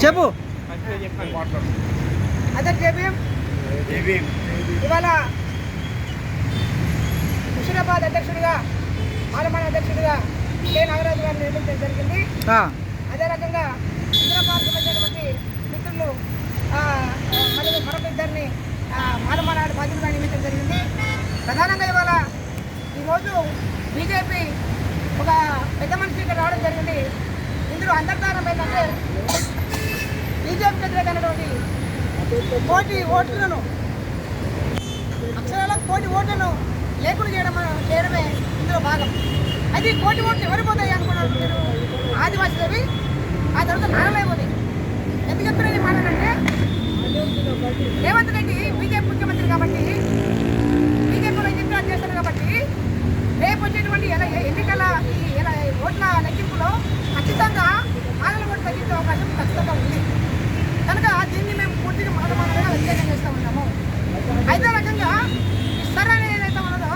చెప్పు. అదే ఇవాళ హుషూరాబాద్ అధ్యక్షుడిగా మాలమాడ అధ్యక్షుడిగా కె నాగరాజు గారిని నియమించడం జరిగింది. అదే రకంగా హుషూరాబాద్ సంబంధించినటువంటి మిత్రులు మరియు మరొక ఇద్దరిని మాలమాడ బాధ్యులుగా నియమించడం జరిగింది. ప్రధానంగా ఇవాళ ఈరోజు బీజేపీ ఒక పెద్ద మనిషి ఇక్కడ రావడం జరిగింది. ఇందులో అంతర్ధానం ఏంటంటే బీజేపీ వ్యతిరేకమైనటువంటి కోటి ఓట్లను అక్షరాల కోటి ఓట్లను లేకుండా చేయడమే ఇందులో భాగం. అది కోటి ఓట్లు ఎవరు పోతాయి అనుకున్నారు మీరు? ఆదివాసీలవి, ఆ తర్వాత నారలైపోతాయి. ఎందుకు చెప్తున్నది మాట్లాడంటే రేవంత్ రెడ్డి బీజేపీ ముఖ్యమంత్రి కాబట్టి బీజేపీలో ఇన్ఛార్జ్ చేస్తారు కాబట్టి రేపు వచ్చేటువంటి ఎన్నికల ఓట్ల లెక్కింపులో ఖచ్చితంగా మాలల ఓట్లు తగ్గించే అవకాశం ఖచ్చితంగా ఉంది. కనుక దీన్ని మేము పూర్తిగా మానవంగా వ్యతిరేకం చేస్తూ ఉన్నాము. అయితే రకంగా ఈ సర్ అనేది ఏదైతే ఉన్నదో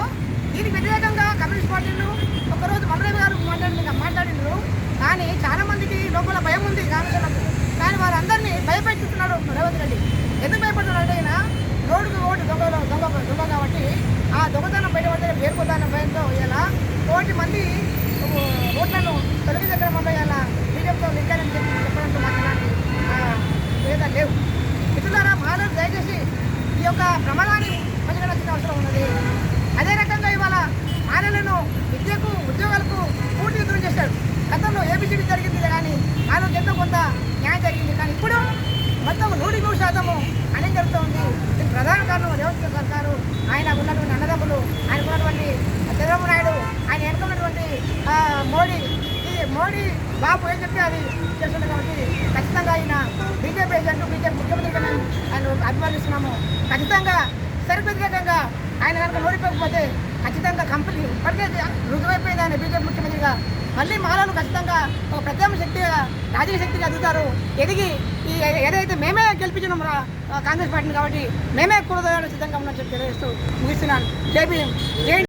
దీనికి వ్యతిరేకంగా కమ్యూనిస్ట్ పార్టీలు ఒకరోజు మల్లయ్య గారు మాట్లాడినారు. కానీ చాలా మందికి లోపల భయం ఉంది కాంగ్రెస్లకు. కానీ వారందరినీ భయపెట్టుతున్నాడు రేవంత్ రెడ్డి. ఎందుకు భయపడుతున్నాడు? ఆయన రోడ్డుకు ఓటు దొంగ కాబట్టి ఆ దొంగతనం బయటపడితే పేర్కొదానం భయంతో ఇలా కోటి మంది ఓట్లను తొలగి దగ్గర మొదలయ్యాల బీజేపీతో లింకాలని చెప్పడంతో మాకు ఎలాంటి భేదాలు లేవు. మిత్రులారా, మాలలు దయచేసి ఈ యొక్క ప్రమాదాన్ని పరిగణించిన అవసరం ఉన్నది. అదే రకంగా ఇవాళ మాలలను విద్యకు ఉద్యోగాలకు పూర్తిగా దూరం చేశాడు. గతంలో ఏబిసిడి జరిగింది కానీ మాలకు ఎంతో కొంత న్యాయం జరిగింది. కానీ ఇప్పుడు మొత్తం 100% అన్యాయం జరుగుతూ ఉంది. దీనికి ప్రధాన కారణం రేవంత్ సర్కారు, ఆయన ఉన్నటువంటి అన్నదమ్ములు, ఆయనకు ఉన్నటువంటి చంద్రబాబు నాయుడు, ఆయన వెనుకున్నటువంటి మోడీ బాబు ఏం చెప్తే అది చేస్తుంది. కాబట్టి ఖచ్చితంగా ఆయన బీజేపీ ఏజెంట్, బీజేపీ ముఖ్యమంత్రిగా మేము ఆయన అభిమానిస్తున్నాము. ఖచ్చితంగా వ్యతిరేకంగా ఆయన కనుక ఓడిపోకపోతే ఖచ్చితంగా కంపెనీ ఇప్పటికే రుజువైపోయింది. ఆయన బీజేపీ ముఖ్యమంత్రిగా మళ్ళీ మాలలు ఖచ్చితంగా ఒక ప్రత్యామ్నాయ శక్తిగా, రాజకీయ శక్తిగా ఎదుగుతారు. ఎదిగి ఈ ఏదైతే మేమే గెలిపించినాం కాంగ్రెస్ పార్టీని కాబట్టి మేమే కూడదోయాలని సిద్ధంగా ఉన్నామని చెప్పి తెలియజేస్తూ ముగిస్తున్నాను. జై భీమ్.